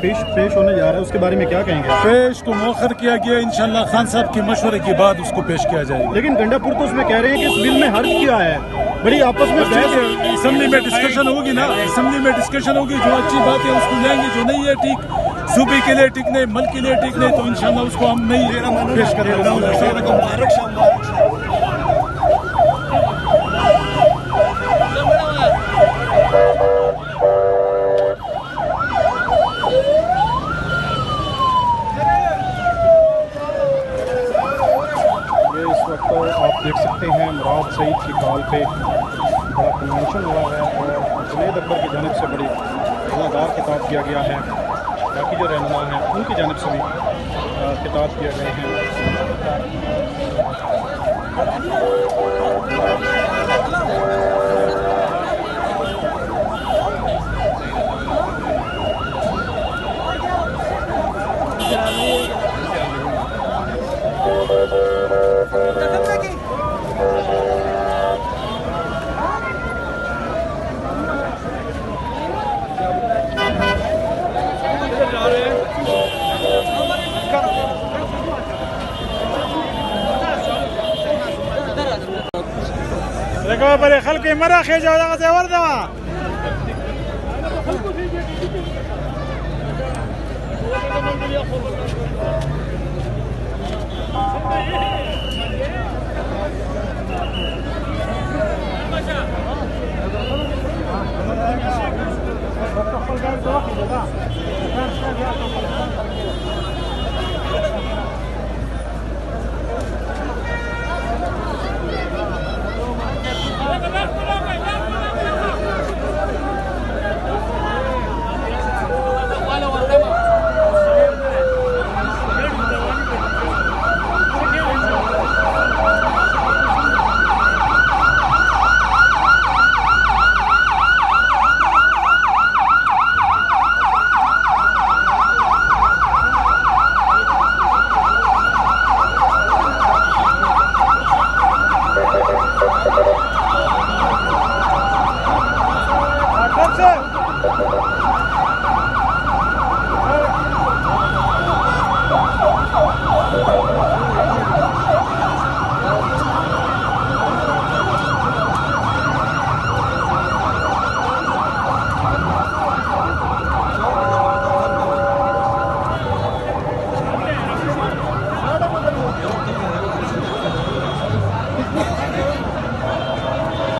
पेश होने जा रहा है, उसके बारे में क्या कहेंगे? पेश को मौखर किया गया, इंशाल्लाह खान साहब के मशवरे के बाद उसको पेश किया जाएगा। लेकिन गंडापुर तो उसमें कह रहे हैं कि इस बिल में हर्ज किया है, बड़ी आपस में बहस। असेंबली में डिस्कशन होगी ना, असेंबली में डिस्कशन होगी, जो अच्छी बात है उसको लेंगे, जो नहीं है ठीक सूबे के लिए ठीक नहीं, मुल्क के लिए ठीक नहीं, तो इंशाल्लाह उसको हम नहीं पेश करेंगे। तो आप देख सकते हैं मुराद सईद की कॉल पे बड़ा कन्वेंशन हुआ है और जुनैद अकबर की जानिब से बड़ी मज़ेदार खिताब किया गया है। बाकी जो रहनुमा हैं उनकी जानिब से भी खिताब किए गए हैं। देखो बड़े खल के मरा खे जाओ से और दवा